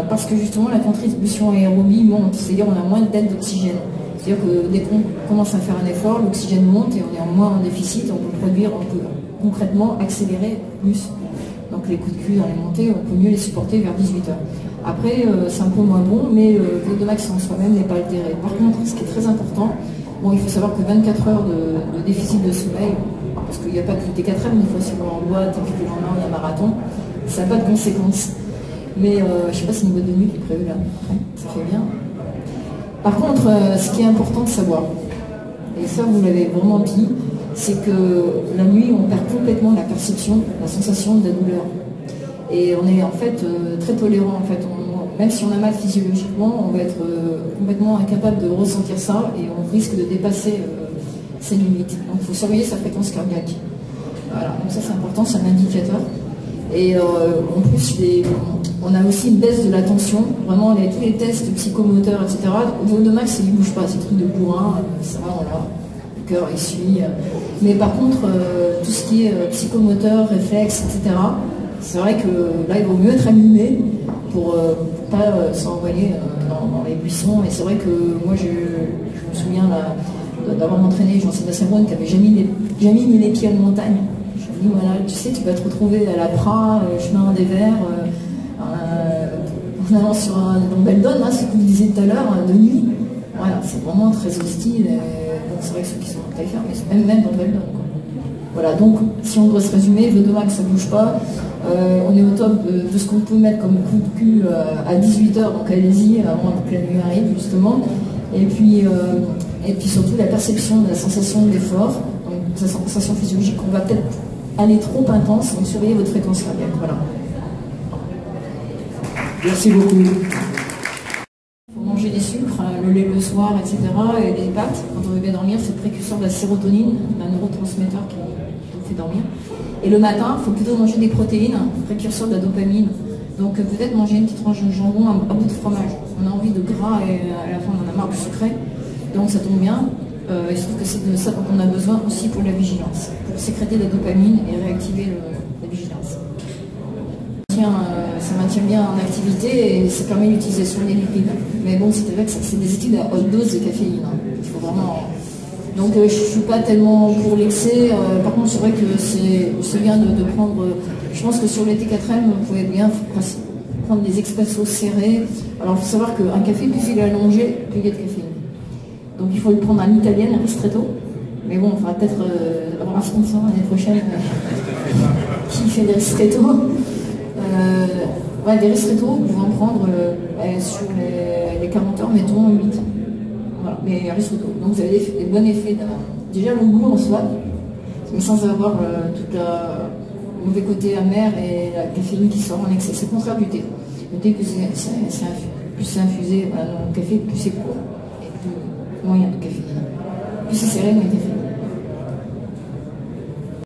Parce que justement la contribution aérobie monte, c'est-à-dire on a moins d'aide d'oxygène. C'est-à-dire que dès qu'on commence à faire un effort, l'oxygène monte et on est moins en déficit, on peut concrètement accélérer plus. Donc les coups de cul dans les montées, on peut mieux les supporter vers 18 heures. Après, c'est un peu moins bon, mais le VO2 max en soi-même n'est pas altéré. Par contre, ce qui est très important, bon, il faut savoir que 24 heures de déficit de sommeil, parce qu'il n'y a pas que le T4M, des fois si on en boîte et puis le lendemain on a un marathon, ça n'a pas de conséquences. Mais je ne sais pas si une boîte de nuit qui est prévue là, ça fait bien. Par contre, ce qui est important de savoir, et ça vous l'avez vraiment dit, c'est que la nuit on perd complètement la perception, la sensation de la douleur. Et on est en fait très tolérant. En fait. Même si on a mal physiologiquement, on va être complètement incapable de ressentir ça et on risque de dépasser ses limites. Donc il faut surveiller sa fréquence cardiaque. Voilà, donc ça c'est important, c'est un indicateur. Et en plus, on a aussi une baisse de la tension. Vraiment, tous les tests psychomoteurs, etc. Au VO2 max, il ne bouge pas, c'est des trucs de bourrin, ça va, voilà. Le cœur, il suit. Mais par contre, tout ce qui est psychomoteur, réflexe, etc., c'est vrai que là, il vaut mieux être allumé pour ne pas s'envoyer dans les buissons. Et c'est vrai que moi, je me souviens d'avoir entraîné Jean-Sébastien Sabrone qui n'avait jamais mis les pieds en montagne. Je lui ai dit, voilà, tu sais, tu vas te retrouver à la Prat, chemin des Verts, en allant sur un Beldon, hein, ce que vous disiez tout à l'heure, de nuit. Voilà, c'est vraiment très hostile. Bon, c'est vrai que ceux qui sont très fermes, mais même dans Beldon. Voilà, donc si on doit se résumer, le VO2 max ça ne bouge pas. On est au top de ce qu'on peut mettre comme coup de cul à 18 h, donc allez-y, avant que la nuit arrive justement. Et puis surtout la perception de la sensation de l'effort, donc la sensation physiologique, on va peut-être aller trop intense, donc surveillez votre fréquence cardiaque. Voilà. Merci beaucoup. Il faut manger des sucres, le lait le soir, etc. Et des pâtes, quand on veut bien dormir, c'est le précurseur de la sérotonine, un neurotransmetteur qui nous fait dormir. Et le matin, il faut plutôt manger des protéines, précurseur de la dopamine. Donc peut-être manger une petite tranche de jambon à bout de fromage. On a envie de gras et à la fin on en a marre du sucré. Donc ça tombe bien. Il se trouve que c'est de ça dont on a besoin aussi pour la vigilance, pour sécréter la dopamine et réactiver la vigilance. Ça maintient bien en activité et ça permet l'utilisation des lipides. Mais bon, c'est vrai que c'est des études à haute dose de caféine. Il faut vraiment... Donc je ne suis pas tellement pour l'excès. Par contre, c'est vrai que c'est bien de prendre... Je pense que sur les T4M, vous pouvez bien prendre des expressos serrés. Alors il faut savoir qu'un café, plus il est allongé, plus il y a de caféine. Donc il faut le prendre en italien, un ristretto. Mais bon, on va peut-être avoir un sponsor l'année prochaine qui fait des ristrettos. Ouais, des ristrettos, vous pouvez en prendre sur les 40 heures, mettons 8. Voilà, mais ristretto. Donc vous avez des bons effets. Déjà le goût en soi, mais sans avoir tout le mauvais côté amer et la caféine qui sort en excès. C'est le contraire du thé. Le thé, plus c'est infusé, voilà, le café, plus c'est court. Et plus moyen de caféine. Plus c'est serré, moins de caféine.